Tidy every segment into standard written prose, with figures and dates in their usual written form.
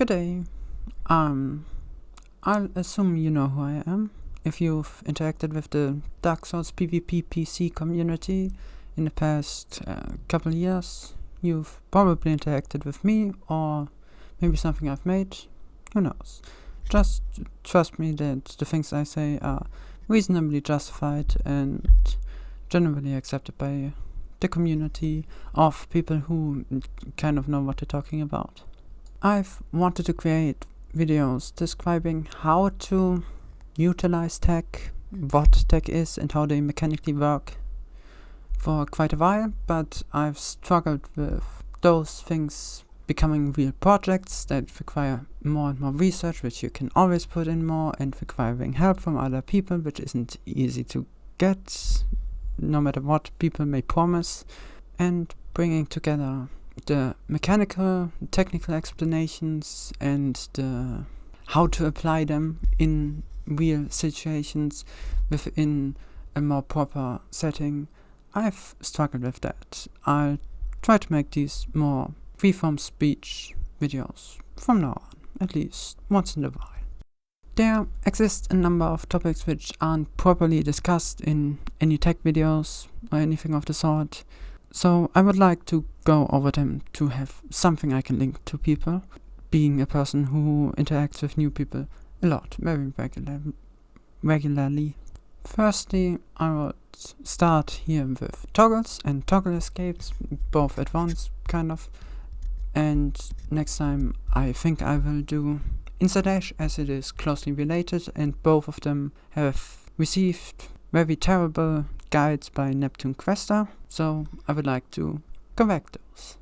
Good day. I'll assume you know who I am. If you've interacted with the Dark Souls PvP PC community in the past couple years, you've probably interacted with me or maybe something I've made. Who knows? Just trust me that the things I say are reasonably justified and generally accepted by the community of people who kind of know what they're talking about. I've wanted to create videos describing how to utilize tech, what tech is and how they mechanically work for quite a while, but I've struggled with those things becoming real projects that require more and more research, which you can always put in more, and requiring help from other people, which isn't easy to get, no matter what people may promise, and bringing together the mechanical, technical explanations and the how to apply them in real situations within a more proper setting. I've struggled with that. I'll try to make these more freeform speech videos from now on, at least once in a while. There exist a number of topics which aren't properly discussed in any tech videos or anything of the sort, so I would like to go over them to have something I can link to people, being a person who interacts with new people a lot, very regularly. Firstly, I would start here with toggles and toggle escapes, both at once, kind of. And next time I think I will do Instadash, as it is closely related, and both of them have received very terrible guides by Neptune Questa, so I would like to correct those.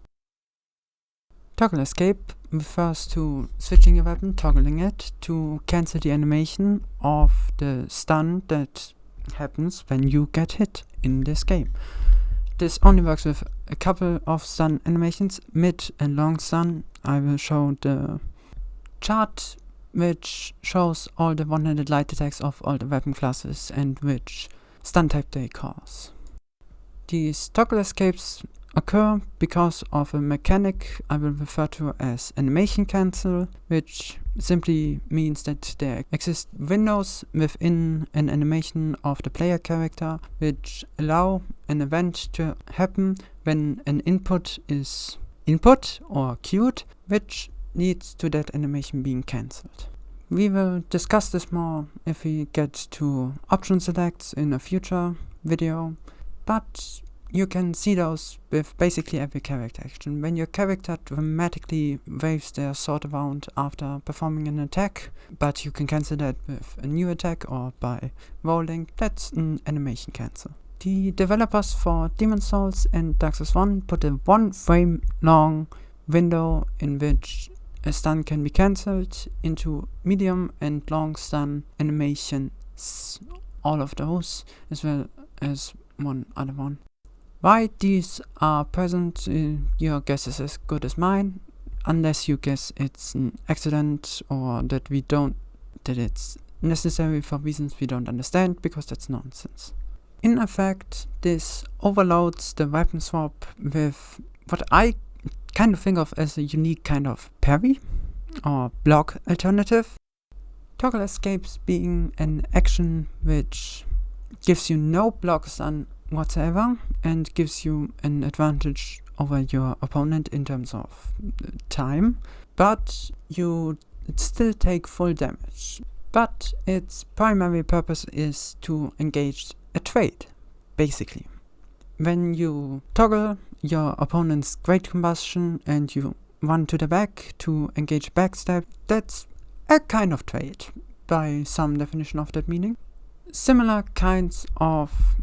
Toggle escape refers to switching a weapon, toggling it, to cancel the animation of the stun that happens when you get hit in this game. This only works with a couple of stun animations, mid and long stun. I will show the chart which shows all the one-handed light attacks of all the weapon classes and which stun type they cause. These toggle escapes occur because of a mechanic I will refer to as animation cancel, which simply means that there exist windows within an animation of the player character which allow an event to happen when an input is input or cued, which leads to that animation being cancelled. We will discuss this more if we get to option selects in a future video, but you can see those with basically every character action. When your character dramatically waves their sword around after performing an attack, but you can cancel that with a new attack or by rolling, that's an animation cancel. The developers for Demon's Souls and Dark Souls 1 put a 1 frame long window in which a stun can be cancelled into medium and long stun animations, all of those, as well as one other one. Why these are present, your guess is as good as mine, unless you guess it's an accident or that it's necessary for reasons we don't understand, because that's nonsense. In effect, this overloads the weapon swap with what I kind of think of as a unique kind of parry or block alternative. Toggle escapes being an action which gives you no block stun whatsoever and gives you an advantage over your opponent in terms of time, but you still take full damage. But its primary purpose is to engage a trade, basically. When you toggle your opponent's great combustion and you run to the back to engage backstab, that's a kind of trade by some definition of that meaning. Similar kinds of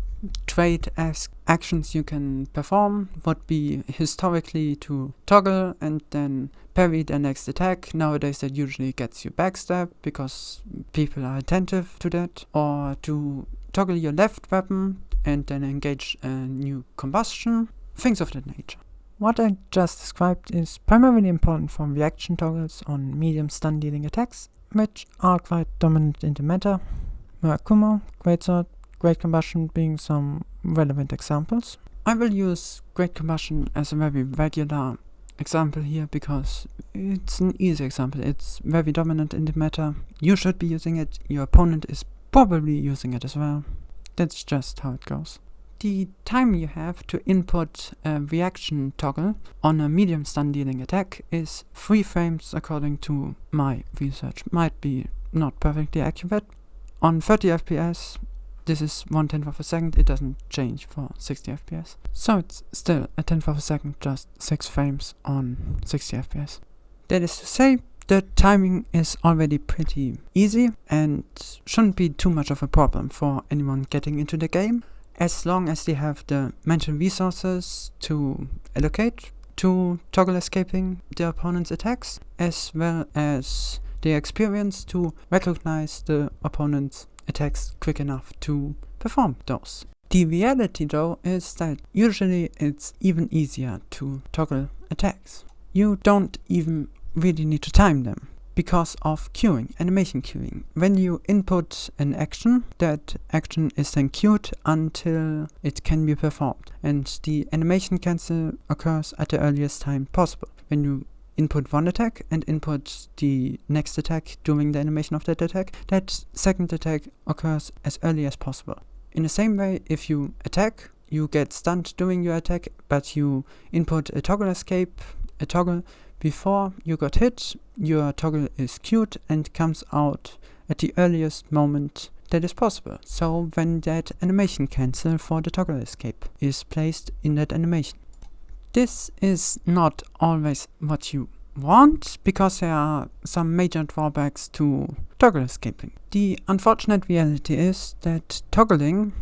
trade-esque actions you can perform would be historically to toggle and then parry the next attack. Nowadays that usually gets you backstab because people are attentive to that, or to toggle your left weapon and then engage a new combustion, things of that nature. What I just described is primarily important for reaction toggles on medium stun dealing attacks, which are quite dominant in the meta. Murakumo, Greatsword, Great Combustion being some relevant examples. I will use Great Combustion as a very regular example here because it's an easy example. It's very dominant in the meta. You should be using it. Your opponent is probably using it as well. That's just how it goes. The time you have to input a reaction toggle on a medium stun dealing attack is 3 frames according to my research. Might be not perfectly accurate. On 30 FPS, this is 1/10 of a second. It doesn't change for 60 FPS. So it's still a 10th of a second, just 6 frames on 60 FPS. That is to say, the timing is already pretty easy and shouldn't be too much of a problem for anyone getting into the game, as long as they have the mental resources to allocate to toggle escaping their opponent's attacks, as well as the experience to recognize the opponent's attacks quick enough to perform those. The reality though is that usually it's even easier to toggle attacks. You don't even really need to time them because of queuing, animation queuing. When you input an action, that action is then queued until it can be performed, and the animation cancel occurs at the earliest time possible. When you input one attack and input the next attack during the animation of that attack, that second attack occurs as early as possible. In the same way, if you attack, you get stunned during your attack, but you input a toggle escape, a toggle before you got hit, your toggle is queued and comes out at the earliest moment that is possible. So when that animation cancel for the toggle escape is placed in that animation. This is not always what you want, because there are some major drawbacks to toggle escaping. The unfortunate reality is that toggling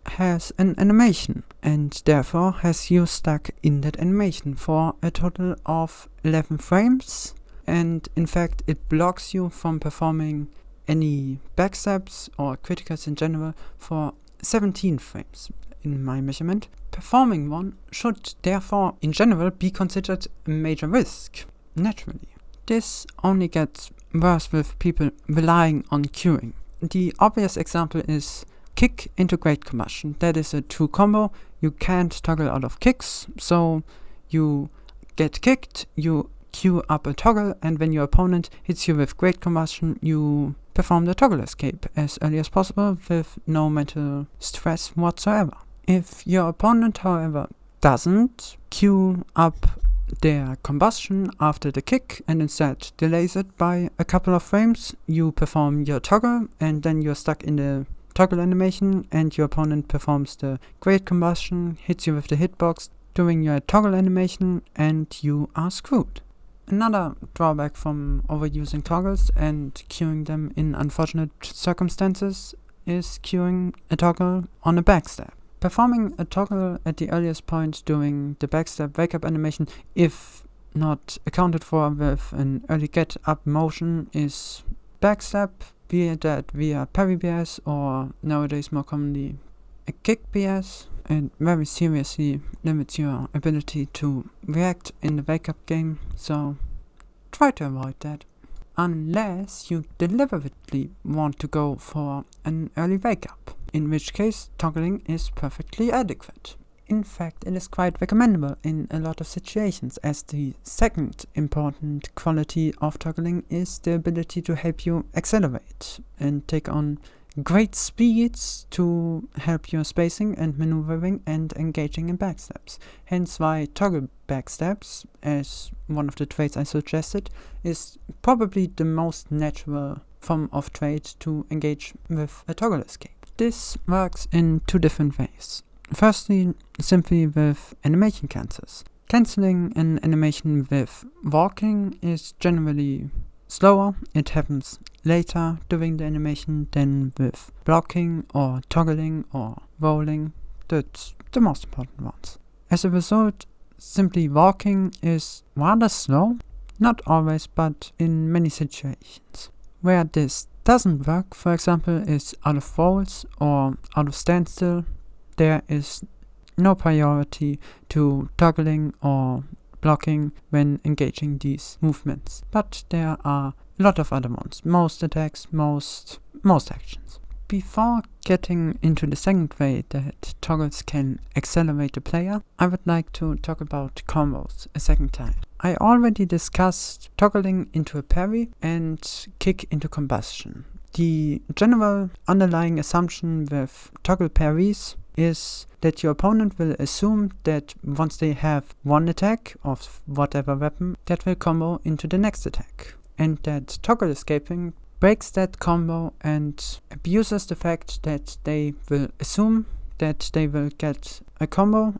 has an animation, and therefore has you stuck in that animation for a total of 11 frames, and in fact it blocks you from performing any backstabs or criticals in general for 17 frames in my measurement. Performing one should therefore in general be considered a major risk, naturally. This only gets worse with people relying on queuing. The obvious example is kick into great combustion. That is a true combo. You can't toggle out of kicks, so you get kicked, you queue up a toggle, and when your opponent hits you with great combustion, you perform the toggle escape as early as possible with no mental stress whatsoever. If your opponent, however, doesn't queue up their combustion after the kick and instead delays it by a couple of frames, you perform your toggle and then you're stuck in the toggle animation, and your opponent performs the great combustion, hits you with the hitbox during your toggle animation, and you are screwed. Another drawback from overusing toggles and queuing them in unfortunate circumstances is queuing a toggle on a backstab. Performing a toggle at the earliest point during the backstab wake-up animation, if not accounted for with an early get-up motion, is backstab, be it that via parry BS or nowadays more commonly a kick BS. It very seriously limits your ability to react in the wake-up game, so try to avoid that. Unless you deliberately want to go for an early wake-up, in which case toggling is perfectly adequate. In fact, it is quite recommendable in a lot of situations, as the second important quality of toggling is the ability to help you accelerate and take on great speeds to help your spacing and maneuvering and engaging in backstabs. Hence why toggle backstabs, as one of the traits I suggested, is probably the most natural form of trait to engage with a toggle escape. This works in 2 different ways. Firstly, simply with animation cancels. Cancelling an animation with walking is generally slower. It happens later during the animation than with blocking or toggling or rolling. That's the most important ones. As a result, simply walking is rather slow. Not always, but in many situations. Where this doesn't work, for example, is out of rolls or out of standstill. There is no priority to toggling or blocking when engaging these movements. But there are a lot of other ones. Most attacks, most actions. Before getting into the second way that toggles can accelerate the player, I would like to talk about combos a second time. I already discussed toggling into a parry and kick into combustion. The general underlying assumption with toggle parries is that your opponent will assume that once they have one attack of whatever weapon, that will combo into the next attack. And that toggle escaping breaks that combo and abuses the fact that they will assume that they will get a combo,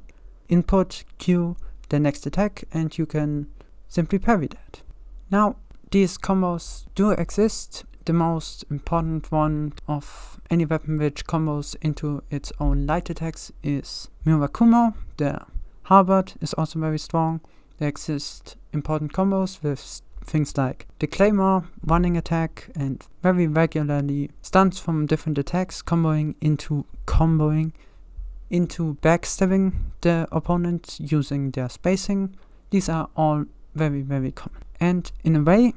input, Q, the next attack, and you can simply parry that. Now, these combos do exist. The most important one of any weapon which combos into its own light attacks is Murakumo. The halberd is also very strong. There exist important combos with things like the Claymore, running attack, and very regularly stunts from different attacks comboing into backstabbing the opponent using their spacing. These are all very, very common. And in a way,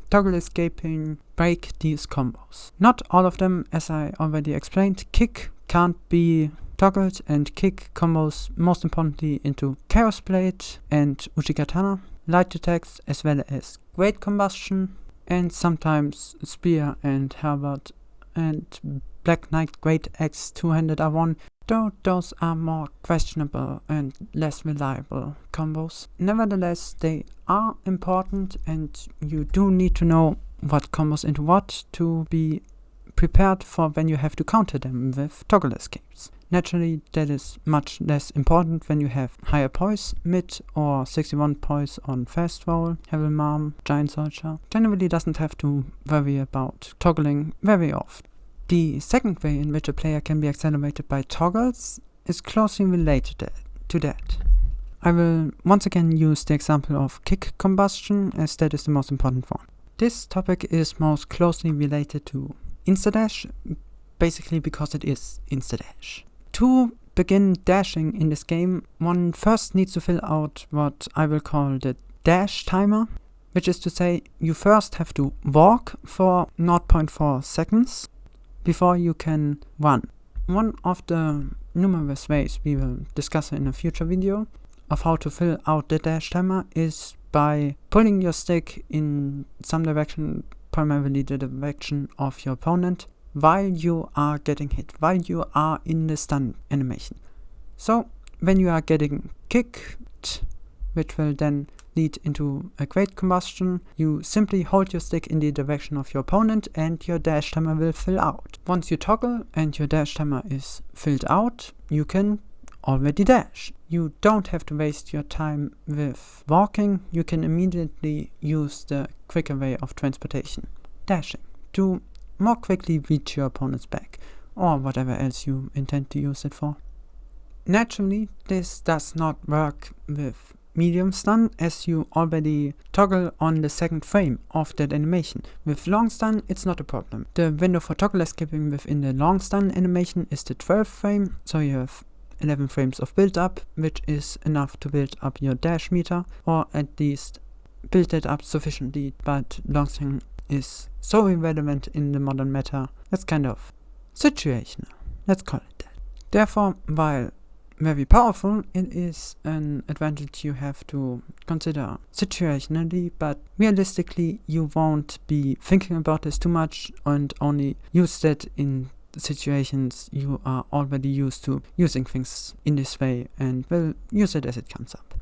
toggle escaping break these combos. Not all of them, as I already explained. Kick can't be toggled, and kick combos most importantly into Chaos Blade and Uchigatana, light attacks as well as Great Combustion, and sometimes Spear and Halberd and Black Knight Great Axe two-handed R1, though those are more questionable and less reliable combos. Nevertheless, they are important, and you do need to know what combos into what to be prepared for when you have to counter them with toggle escapes. Naturally, that is much less important when you have higher poise, mid or 61 poise on fast roll, heavy marm, giant soldier. Generally doesn't have to worry about toggling very often. The second way in which a player can be accelerated by toggles is closely related to that. I will once again use the example of kick combustion, as that is the most important one. This topic is most closely related to insta-dash, basically because it is insta-dash. To begin dashing in this game, one first needs to fill out what I will call the dash timer, which is to say you first have to walk for 0.4 seconds before you can run. One of the numerous ways we will discuss in a future video of how to fill out the dash timer is by pulling your stick in some direction, primarily the direction of your opponent, while you are getting hit, while you are in the stun animation. So when you are getting kicked, which will then lead into a great combustion, you simply hold your stick in the direction of your opponent and your dash timer will fill out. Once you toggle and your dash timer is filled out, you can already dash. You don't have to waste your time with walking. You can immediately use the quicker way of transportation, dashing, to more quickly reach your opponent's back, or whatever else you intend to use it for. Naturally, this does not work with medium stun, as you already toggle on the second frame of that animation. With long stun, it's not a problem. The window for toggle escaping within the long stun animation is the 12th frame, so you have 11 frames of build up, which is enough to build up your dash meter, or at least build it up sufficiently, but long stun is so irrelevant in the modern meta, that's kind of situational, let's call it that. Therefore, while very powerful, it is an advantage you have to consider situationally, but realistically you won't be thinking about this too much and only use that in situations you are already used to using things in this way, and will use it as it comes up.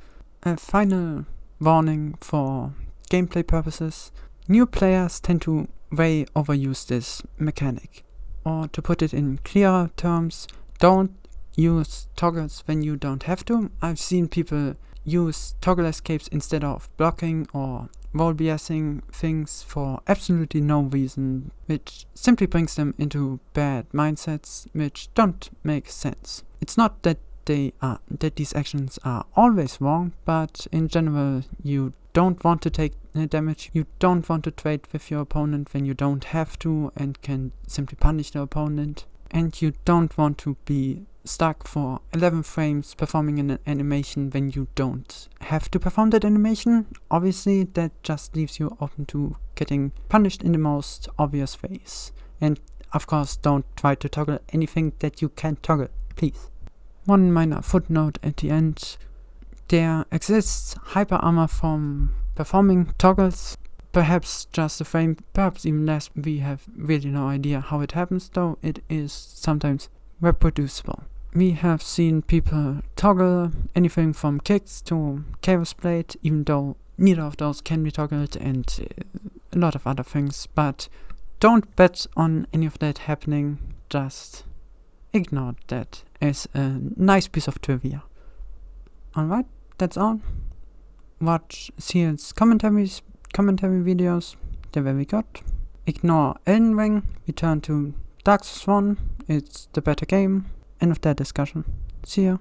A final warning for gameplay purposes: new players tend to way overuse this mechanic. Or to put it in clearer terms, don't use toggles when you don't have to. I've seen people use toggle escapes instead of blocking or roll BSing things for absolutely no reason, which simply brings them into bad mindsets which don't make sense. It's not that these actions are always wrong, but in general you don't want to take damage, you don't want to trade with your opponent when you don't have to and can simply punish the opponent, and you don't want to be stuck for 11 frames performing an animation when you don't have to perform that animation. Obviously that just leaves you open to getting punished in the most obvious ways. And of course, don't try to toggle anything that you can't toggle, please. One minor footnote at the end: There exists hyper armor from performing toggles, perhaps just a frame, perhaps even less. We have really no idea how it happens, though it is sometimes reproducible. We have seen people toggle anything from kicks to chaos blade, even though neither of those can be toggled, and a lot of other things, but don't bet on any of that happening. Just ignore that as a nice piece of trivia. Alright, that's all. Watch Seal's commentary videos, they're very good. Ignore Elden Ring, return to Dark Souls 1, it's the better game. End of that discussion. See ya.